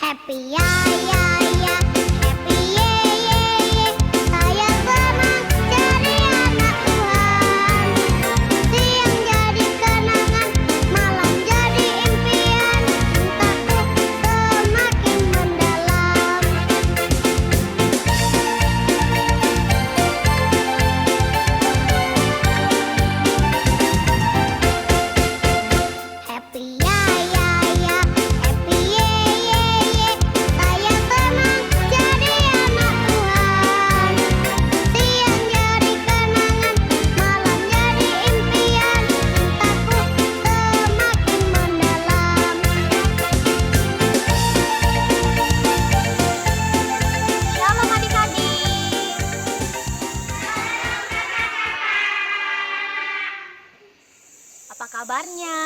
Happy ya ya ya, happy ye ye ye. Saya senang jadi anak Tuhan. Siang jadi kenangan, malam jadi impian. Cintaku semakin mendalam. Happy ya ya ya, happy ye ye ye. Saya senang jadi anak Tuhan. Siang jadi kenangan, malam jadi impian. Cintaku semakin mendalam. Shalom adik-adik. Apa kabarnya?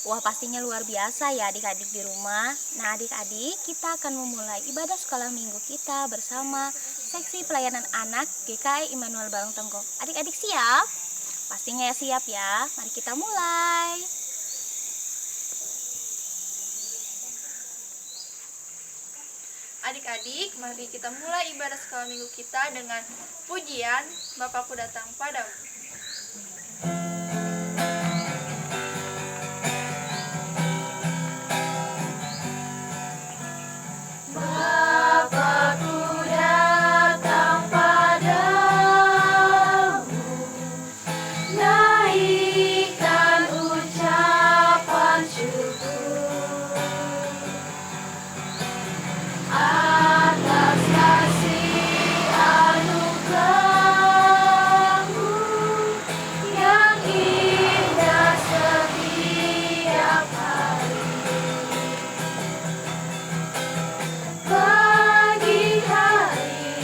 Wah, pastinya luar biasa ya adik-adik di rumah. Nah, adik-adik, kita akan memulai ibadah sekolah minggu kita bersama seksi pelayanan anak GKI Immanuel Balongtonggo. Adik-adik siap? Pastinya ya siap ya. Mari kita mulai. Adik-adik, mari kita mulai ibadah sekolah minggu kita dengan pujian Bapakku Datang Padamu. Bapakku datang padamu, naikkan ucapan syukur atas kasih anugerah-Mu yang indah setiap hari. Pagi hari,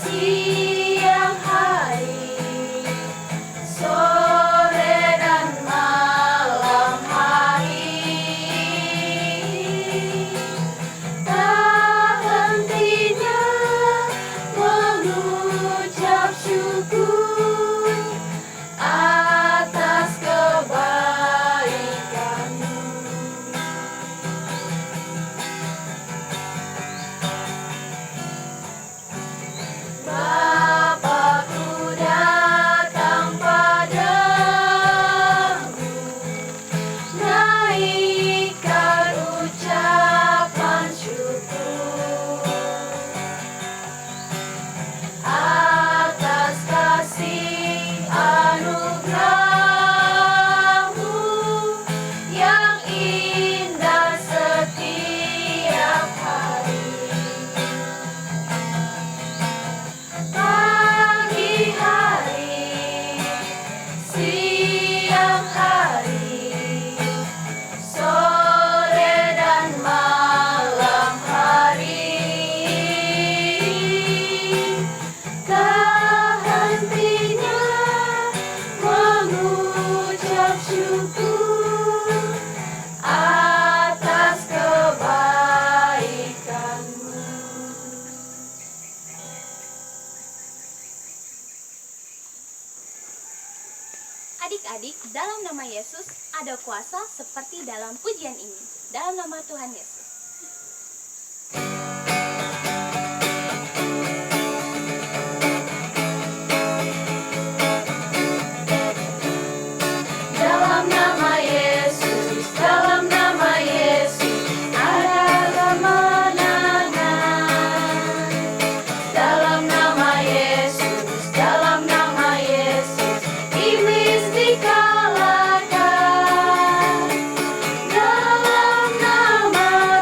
siang hari, sore dan malam hari, tak hentinya mengucap syukur atas kebaikan-Mu. Bapakku datang padamu, naikkan ucapan syukur atas kasih anugerah-Mu yang indah setiap hari. Pagi hari, siang hari, sore dan malam hari, tak hentinya mengucap syukur atas kebaikan-Mu. Adik-adik, dalam nama Yesus ada kuasa seperti dalam pujian ini. Dalam nama Tuhan Yesus. Dalam nama Yesus, dalam nama Yesus, ada kemenangan. Dalam nama Yesus, dalam nama Yesus, iblis dikalahkan. Dalam nama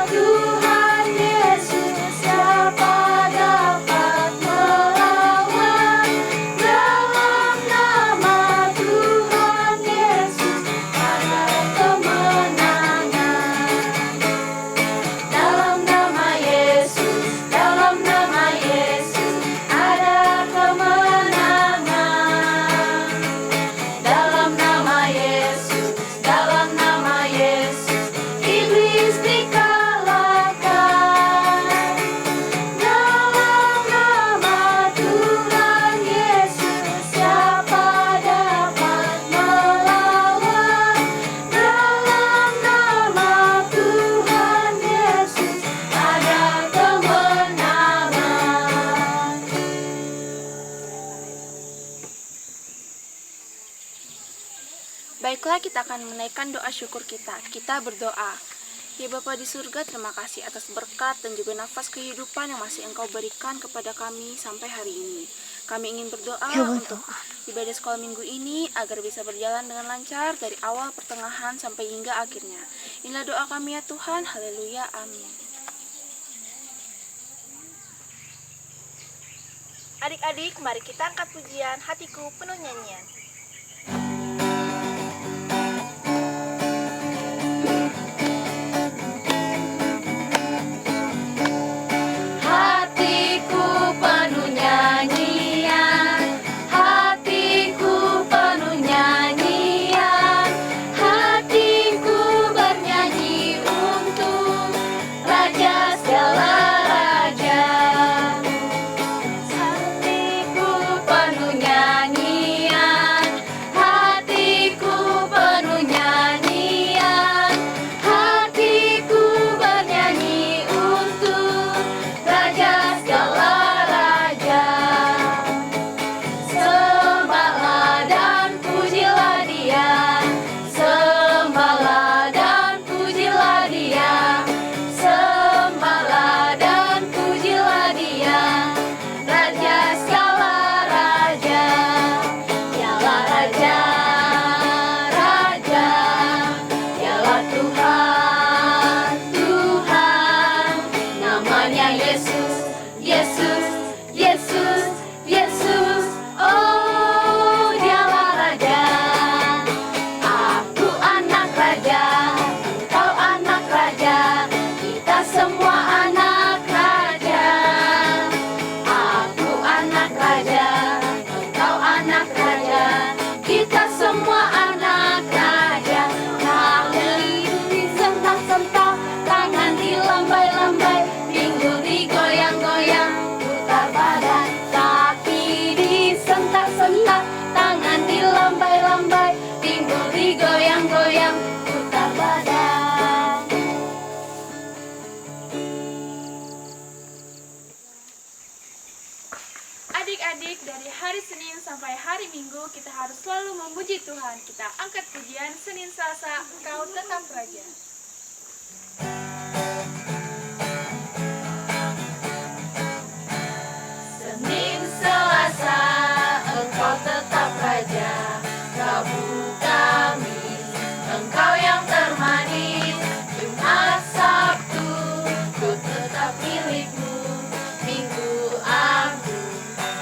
Marilah kita akan menaikkan doa syukur kita. Kita berdoa. Ya Bapa di surga, terima kasih atas berkat dan juga nafas kehidupan yang masih Engkau berikan kepada kami sampai hari ini. Kami ingin berdoa untuk ibadah sekolah minggu ini agar bisa berjalan dengan lancar dari awal, pertengahan, sampai hingga akhirnya. Inilah doa kami ya Tuhan. Haleluya. Amin. Adik-adik, mari kita angkat pujian Hatiku Penuh Nyanyian. Hatiku penuh nyanyian, hatiku penuh nyanyian, hatiku bernyanyi untuk Raja segala raja. Hatiku penuh nyanyian, hatiku penuh nyanyian, hatiku bernyanyi untuk Raja segala raja. Sembahlah dan pujilah Dia, sembahlah dan pujilah Dia, sembahlah dan pujilah Dia, Raja segala raja. Dialah Raja, Raja, Dialah Tuhan, Tuhan. Namanya Yesus, Yesus, Yesus, Yesus. Oh, Dialah Raja. Aku anak raja, engkau anak raja, kita semua anak raja. Aku anak raja, engkau anak raja, kita semua anak raja. Kaki disentak-sentak, tangan dilambai-lambai, pinggul digoyang-goyang, putar badan. Kaki disentak-sentak, tangan dilambai-lambai, pinggul digoyang-goyang, putar badan. Adik-adik, dari hari Senin sampai hari Minggu kita harus selalu memuji Tuhan. Kita angkat pujian Senin Selasa, Engkau tetap Raja. Senin Selasa, engkau tetap Raja. Rabu Kamis, engkau yang termanis. Jumat Sabtu, ku tetap milikmu. Minggu aku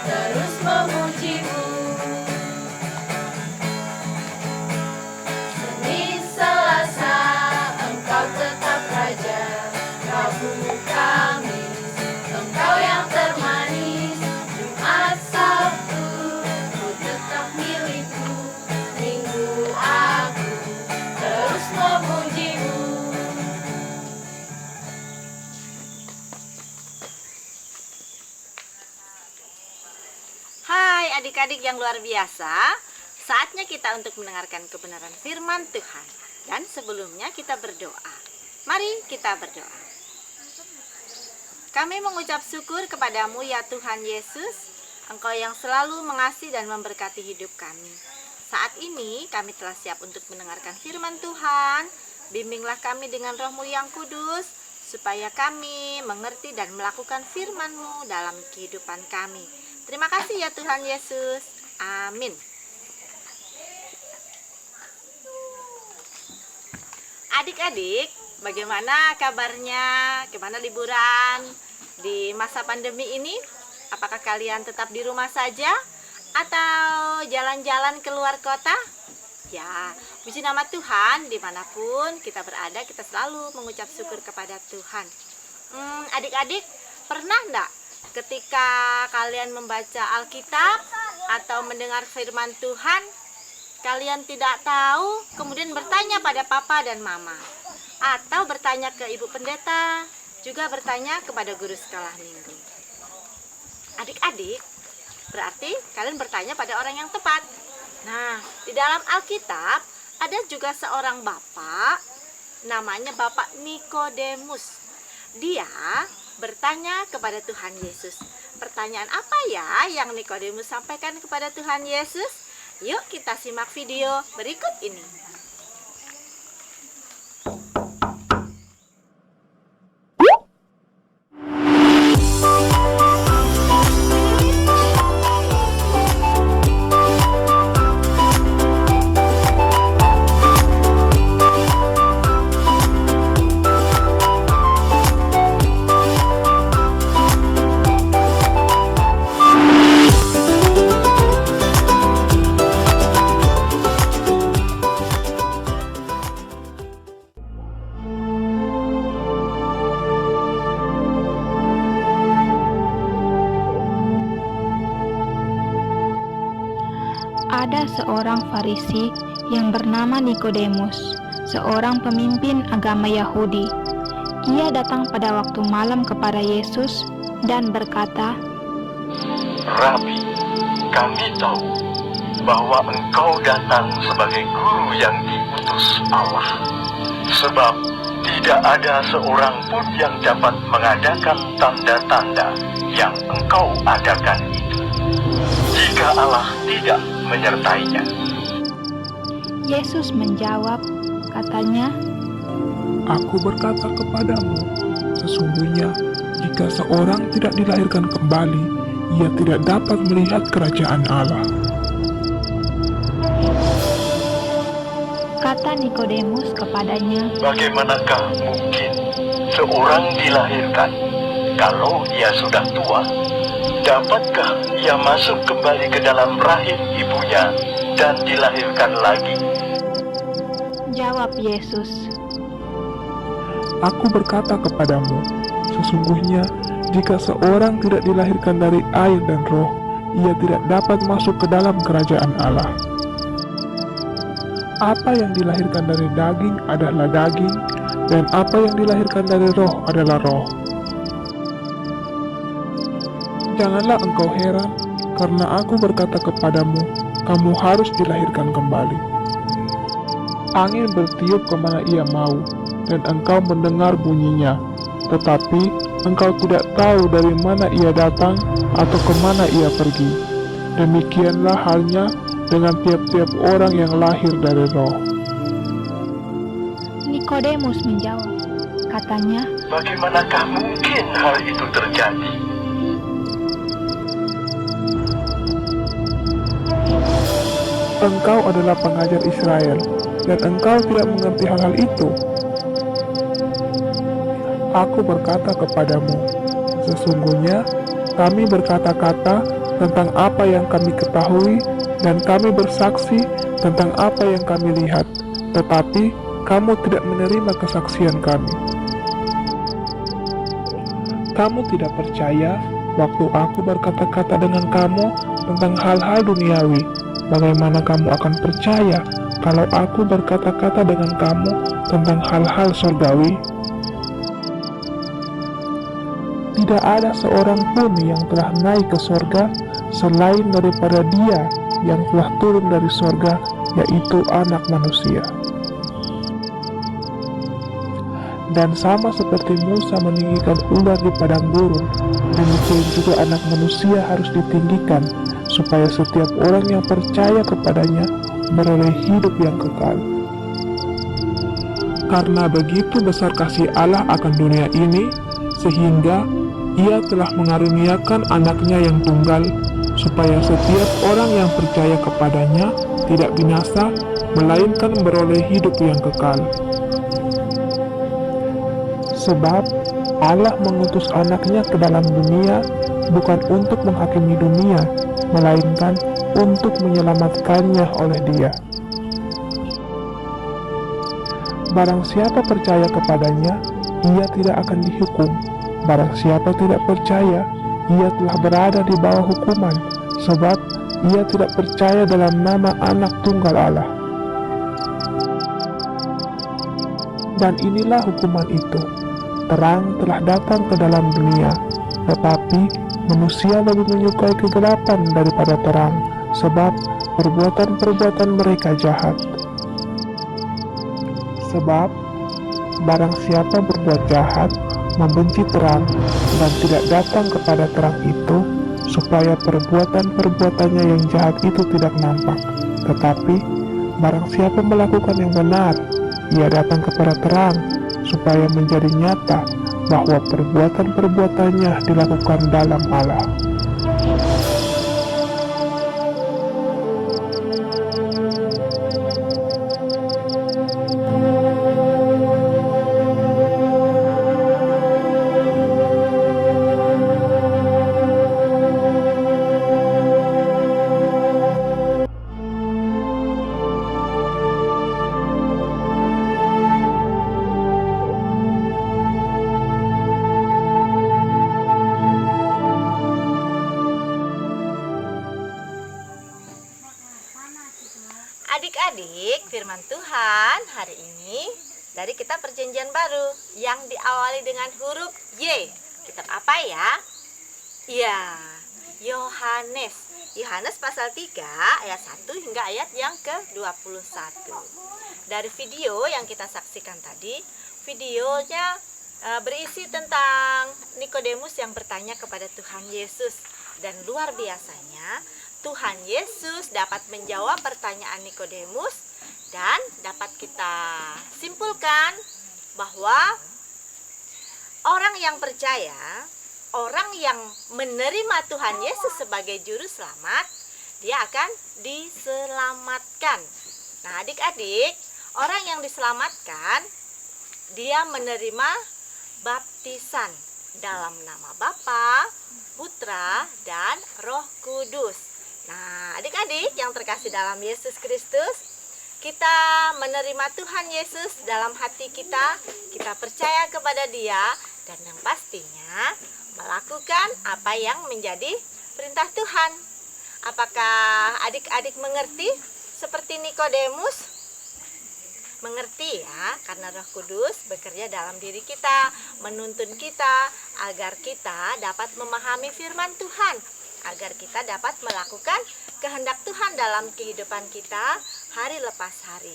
terus memujimu. Senin Selasa, engkau tetap Raja. Rabu Kamis, engkau yang termanis. Jumat Sabtu, ku tetap milikmu. Minggu aku terus memujimu. Hai adik-adik yang luar biasa, saatnya kita untuk mendengarkan kebenaran firman Tuhan. Dan sebelumnya kita berdoa. Mari kita berdoa. Kami mengucap syukur kepadamu ya Tuhan Yesus, Engkau yang selalu mengasihi dan memberkati hidup kami. Saat ini kami telah siap untuk mendengarkan firman Tuhan. Bimbinglah kami dengan Roh-Mu yang kudus, supaya kami mengerti dan melakukan firman-Mu dalam kehidupan kami. Terima kasih ya Tuhan Yesus. Amin. Adik-adik, bagaimana kabarnya? Gimana liburan di masa pandemi ini? Apakah kalian tetap di rumah saja? Atau jalan-jalan keluar kota? Ya, puji nama Tuhan, dimanapun kita berada, kita selalu mengucap syukur kepada Tuhan. Adik-adik, pernah enggak ketika kalian membaca Alkitab atau mendengar firman Tuhan, kalian tidak tahu, kemudian bertanya pada papa dan mama, atau bertanya ke ibu pendeta, juga bertanya kepada guru sekolah minggu? Adik-adik, berarti kalian bertanya pada orang yang tepat. Nah, di dalam Alkitab ada juga seorang bapak, namanya Bapak Nikodemus. Dia bertanya kepada Tuhan Yesus. Pertanyaan apa ya yang Nikodemus sampaikan kepada Tuhan Yesus? Yuk kita simak video berikut ini. ada seorang Farisi yang bernama Nikodemus, seorang pemimpin agama Yahudi. Ia datang pada waktu malam kepada Yesus dan berkata, Rabi, kami tahu bahwa engkau datang sebagai guru yang diutus Allah. Sebab tidak ada seorang pun yang dapat mengadakan tanda-tanda yang engkau adakan itu, jika Allah tidak menyertainya. Yesus menjawab, katanya, Aku berkata kepadamu, sesungguhnya jika seorang tidak dilahirkan kembali, ia tidak dapat melihat kerajaan Allah. Kata Nikodemus kepadanya, Bagaimanakah mungkin seorang dilahirkan kalau ia sudah tua? Dapatkah ia masuk kembali ke dalam rahim ibunya dan dilahirkan lagi? jawab Yesus, Aku berkata kepadamu, sesungguhnya jika seorang tidak dilahirkan dari air dan roh, ia tidak dapat masuk ke dalam kerajaan Allah. Apa yang dilahirkan dari daging adalah daging, dan apa yang dilahirkan dari roh adalah roh. Janganlah engkau heran, karena aku berkata kepadamu, kamu harus dilahirkan kembali. Angin bertiup kemana ia mau, dan engkau mendengar bunyinya, tetapi engkau tidak tahu dari mana ia datang atau kemana ia pergi. Demikianlah halnya dengan tiap-tiap orang yang lahir dari roh. Nikodemus menjawab, katanya, Bagaimanakah mungkin hal itu terjadi? Engkau adalah pengajar Israel, dan engkau tidak mengerti hal-hal itu. Aku berkata kepadamu, sesungguhnya kami berkata-kata tentang apa yang kami ketahui, dan kami bersaksi tentang apa yang kami lihat, tetapi kamu tidak menerima kesaksian kami. Kamu tidak percaya waktu aku berkata-kata dengan kamu tentang hal-hal duniawi. Bagaimana kamu akan percaya kalau aku berkata-kata dengan kamu tentang hal-hal surgawi? Tidak ada seorang pun yang telah naik ke surga selain daripada Dia yang telah turun dari surga, yaitu Anak Manusia. Dan sama seperti Musa meninggikan ular di padang gurun, demikian juga Anak Manusia harus ditinggikan, supaya setiap orang yang percaya kepadanya beroleh hidup yang kekal. Karena begitu besar kasih Allah akan dunia ini, sehingga Ia telah mengaruniakan anaknya yang tunggal, supaya setiap orang yang percaya kepadanya tidak binasa, melainkan beroleh hidup yang kekal. Sebab Allah mengutus anaknya ke dalam dunia bukan untuk menghakimi dunia, melainkan untuk menyelamatkannya oleh Dia. Barang siapa percaya kepadanya, ia tidak akan dihukum. Barang siapa tidak percaya, ia telah berada di bawah hukuman, sebab ia tidak percaya dalam nama Anak Tunggal Allah. Dan inilah hukuman itu, terang telah datang ke dalam dunia, tetapi manusia lebih menyukai kegelapan daripada terang, sebab perbuatan-perbuatan mereka jahat. Sebab barang siapa berbuat jahat, membenci terang, dan tidak datang kepada terang itu, supaya perbuatan-perbuatannya yang jahat itu tidak nampak. Tetapi barang siapa melakukan yang benar, ia datang kepada terang, supaya menjadi nyata bahwa perbuatan-perbuatannya dilakukan dalam Allah. Firman Tuhan hari ini dari kitab Perjanjian Baru yang diawali dengan huruf Y. Kitab apa ya? Iya, Yohanes. Yohanes pasal 3 ayat 1 hingga ayat yang ke-21. Dari video yang kita saksikan tadi, videonya berisi tentang Nikodemus yang bertanya kepada Tuhan Yesus. Dan luar biasanya, Tuhan Yesus dapat menjawab pertanyaan Nikodemus dan dapat kita simpulkan bahwa orang yang percaya, orang yang menerima Tuhan Yesus sebagai juru selamat, dia akan diselamatkan. Nah, adik-adik, orang yang diselamatkan, dia menerima baptisan dalam nama Bapa, Putra, dan Roh Kudus. Nah, adik-adik yang terkasih dalam Yesus Kristus, kita menerima Tuhan Yesus dalam hati kita, kita percaya kepada Dia, dan yang pastinya melakukan apa yang menjadi perintah Tuhan. Apakah adik-adik mengerti seperti Nikodemus? Mengerti ya, karena Roh Kudus bekerja dalam diri kita, menuntun kita agar kita dapat memahami firman Tuhan, agar kita dapat melakukan kehendak Tuhan dalam kehidupan kita hari lepas hari.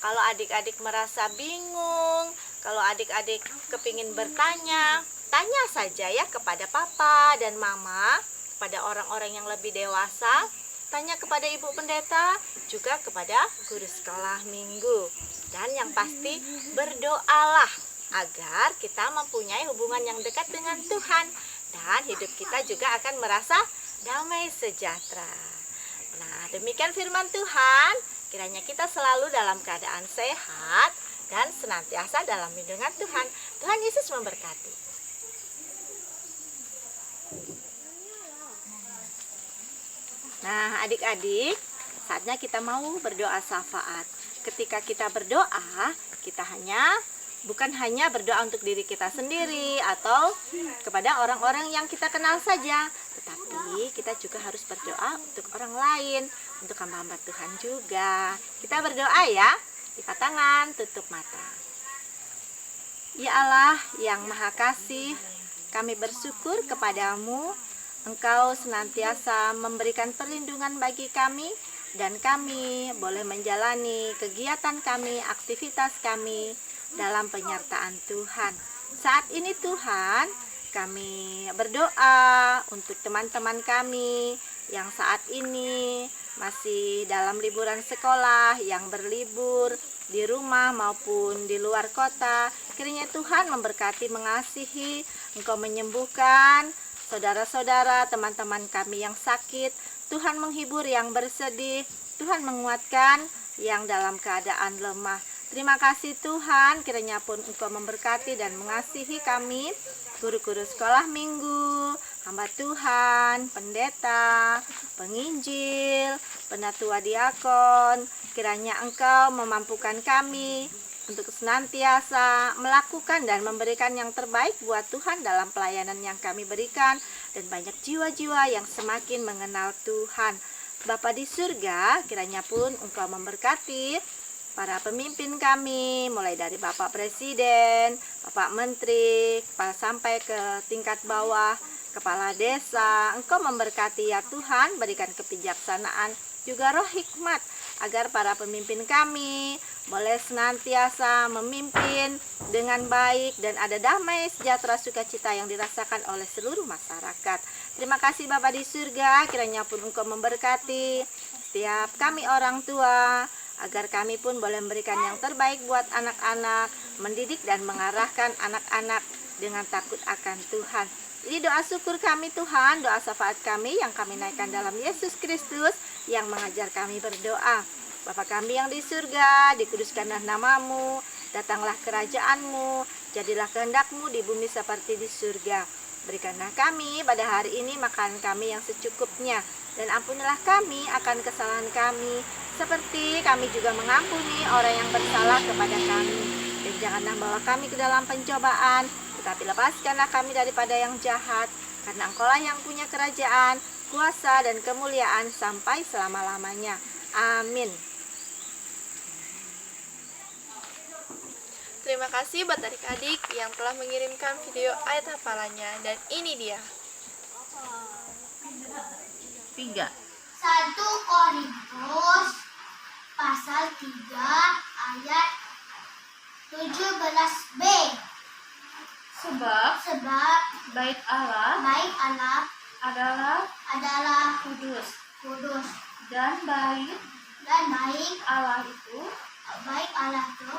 Kalau adik-adik merasa bingung, kalau adik-adik kepingin bertanya, tanya saja ya kepada papa dan mama, kepada orang-orang yang lebih dewasa, tanya kepada ibu pendeta, juga kepada guru sekolah minggu. Dan yang pasti berdoalah agar kita mempunyai hubungan yang dekat dengan Tuhan, dan hidup kita juga akan merasa damai sejahtera. Nah, demikian firman Tuhan. Kiranya kita selalu dalam keadaan sehat dan senantiasa dalam lindungan Tuhan. Tuhan Yesus memberkati. Nah, adik-adik, saatnya kita mau berdoa syafaat. Ketika kita berdoa, kita bukan hanya berdoa untuk diri kita sendiri atau kepada orang-orang yang kita kenal saja, tetapi kita juga harus berdoa untuk orang lain, untuk hamba-hamba Tuhan juga. Kita berdoa ya, lipat tangan, tutup mata. Ya Allah yang Maha Kasih, kami bersyukur kepadamu, Engkau senantiasa memberikan perlindungan bagi kami, dan kami boleh menjalani kegiatan kami, aktivitas kami dalam penyertaan Tuhan. Saat ini Tuhan, kami berdoa untuk teman-teman kami yang saat ini masih dalam liburan sekolah, yang berlibur di rumah maupun di luar kota. Kiranya Tuhan memberkati, mengasihi, Engkau menyembuhkan saudara-saudara, teman-teman kami yang sakit. Tuhan menghibur yang bersedih, Tuhan menguatkan yang dalam keadaan lemah. Terima kasih Tuhan, kiranya pun Engkau memberkati dan mengasihi kami, guru-guru sekolah minggu, hamba Tuhan, pendeta, penginjil, penatua diakon. Kiranya Engkau memampukan kami untuk senantiasa melakukan dan memberikan yang terbaik buat Tuhan dalam pelayanan yang kami berikan, dan banyak jiwa-jiwa yang semakin mengenal Tuhan. Bapa di surga, kiranya pun Engkau memberkati para pemimpin kami, mulai dari Bapak Presiden, Bapak Menteri, sampai ke tingkat bawah, Kepala Desa. Engkau memberkati ya Tuhan, berikan kebijaksanaan, juga roh hikmat, agar para pemimpin kami boleh senantiasa memimpin dengan baik dan ada damai, sejahtera, sukacita yang dirasakan oleh seluruh masyarakat. Terima kasih Bapa di surga, kiranya pun Engkau memberkati setiap kami orang tua, agar kami pun boleh memberikan yang terbaik buat anak-anak, mendidik dan mengarahkan anak-anak dengan takut akan Tuhan. Ini doa syukur kami Tuhan, doa syafaat kami yang kami naikkan dalam Yesus Kristus yang mengajar kami berdoa. Bapa kami yang di surga, dikuduskanlah namamu, datanglah kerajaanmu, jadilah kehendak-Mu di bumi seperti di surga. Berikanlah kami pada hari ini makan kami yang secukupnya, dan ampunilah kami akan kesalahan kami, seperti kami juga mengampuni orang yang bersalah kepada kami. Dan janganlah bawa kami ke dalam pencobaan, tetapi lepaskanlah kami daripada yang jahat, karena Engkaulah yang punya kerajaan, kuasa, dan kemuliaan sampai selama-lamanya. Amin. Terima kasih buat adik-adik yang telah mengirimkan video ayat hafalannya. Dan ini dia. 3. 1 Korintus pasal 3 ayat 17b. Sebab Sebab bait Allah baik Allah adalah kudus dan bait dan baik Allah itu Allah itu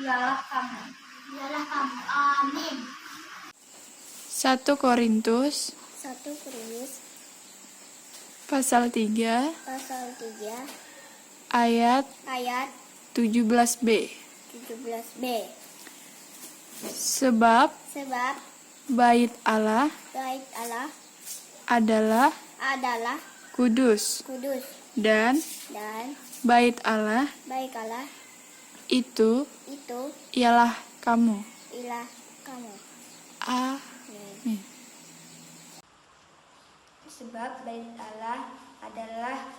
ialah kamu. Amin. 1 Korintus 1 Korintus pasal 3 pasal 3 ayat ayat 17b. 17b. Sebab Sebab bait Allah baik Allah adalah adalah kudus kudus dan dan bait Allah baik Allah itu itu ialah kamu. ialah kamu. Amin. Sebab bait Allah adalah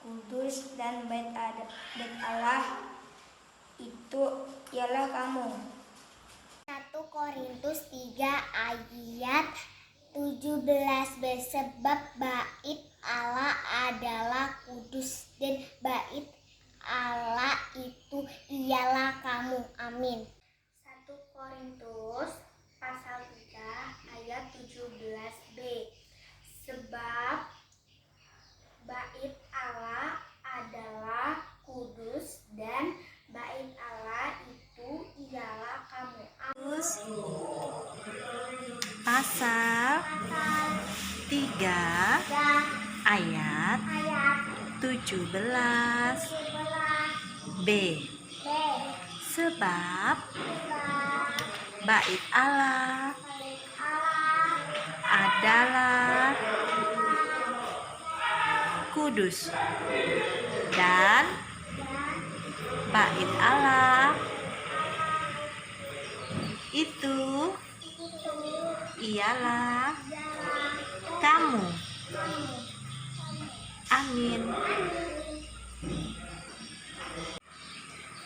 kudus dan bait Allah itu ialah kamu. 1 Korintus 3 ayat 17b. Sebab bait Allah adalah kudus dan bait Allah itu ialah kamu. Amin. 1 Korintus pasal 3 ayat 17b. Sebab bait Allah adalah kudus dan bait Allah itu ialah kamu. Pasal 3 ayat 17b. Sebab bait Allah adalah kudus dan bait Allah itu ialah kamu. Amin.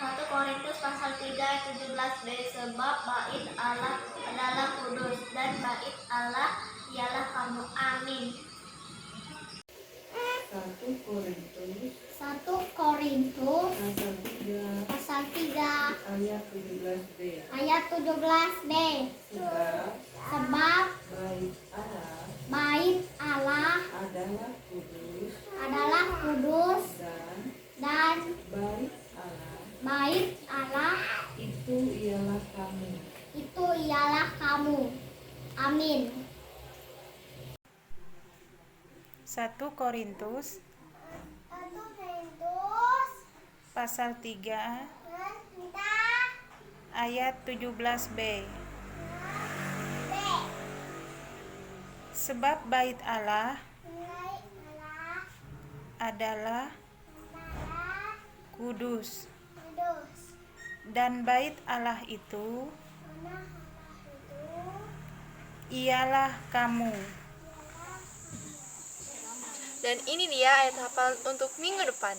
1 Korintus pasal 3 ayat 17b. Sebab bait Allah adalah kudus dan bait Allah ialah kamu. Amin. 1 Korintus pasal 3 ayat 17b. Sebab bait Allah adalah kudus dan bait Allah itu ialah kamu. Amin. 1 Korintus pasal 3 ayat 17b. Sebab bait Allah adalah kudus dan bait Allah itu ialah kamu. Dan ini dia ayat hafal untuk minggu depan.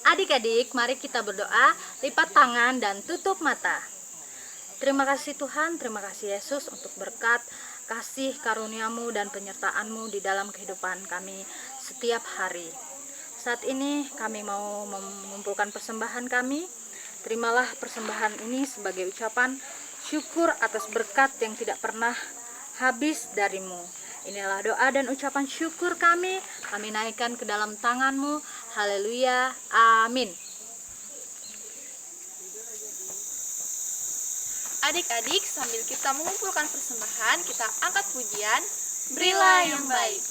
Adik-adik, mari kita berdoa, lipat tangan dan tutup mata. Terima kasih Tuhan, terima kasih Yesus untuk berkat, kasih karunia-Mu dan penyertaan-Mu di dalam kehidupan kami setiap hari. Saat ini kami mau mengumpulkan persembahan kami. Terimalah persembahan ini sebagai ucapan syukur atas berkat yang tidak pernah habis dari-Mu. Inilah doa dan ucapan syukur kami naikkan ke dalam tangan-Mu. Haleluya, amin. Adik-adik, sambil kita mengumpulkan persembahan, kita angkat pujian, Berilah yang baik.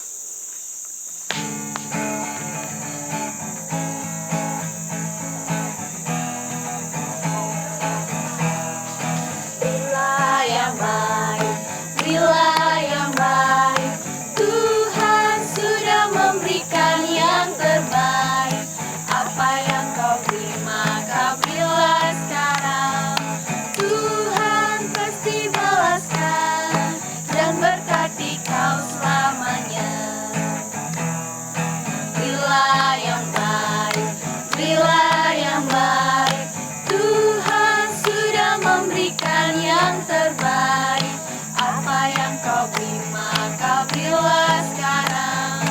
Berilah yang baik, berilah yang baik. Tuhan sudah memberikan yang terbaik. Apa yang kau beri maka berilah sekarang. berikan yang terbaik. Apa yang kau beri maka berilah sekarang.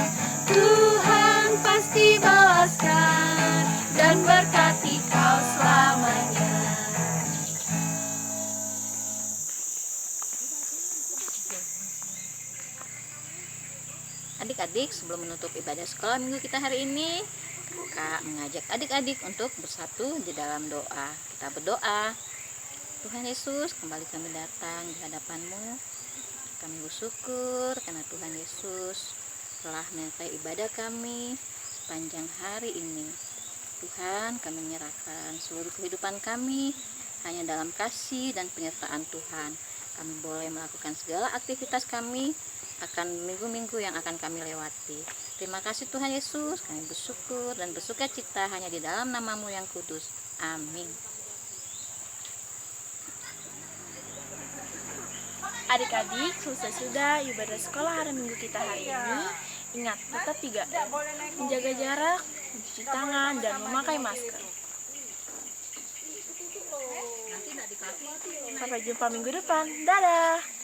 Tuhan pasti balaskan dan berkati kau selamanya. Adik-adik, sebelum menutup ibadah sekolah minggu kita hari ini, Kak mengajak adik-adik untuk bersatu di dalam doa. Kita berdoa. Tuhan Yesus, kembali kami datang di hadapan-Mu. Kami bersyukur karena Tuhan Yesus telah menyertai ibadah kami sepanjang hari ini. Tuhan, kami menyerahkan seluruh kehidupan kami hanya dalam kasih dan penyertaan Tuhan. Kami boleh melakukan segala aktivitas kami akan minggu-minggu yang akan kami lewati. Terima kasih Tuhan Yesus, kami bersyukur dan bersuka cita hanya di dalam nama-Mu yang kudus. Amin. Adik-adik, selesai sudah ibadah sekolah hari Minggu kita hari ini. Ingat, tetap 3M, menjaga jarak, mencuci tangan, dan memakai masker. Sampai jumpa minggu depan. Dadah!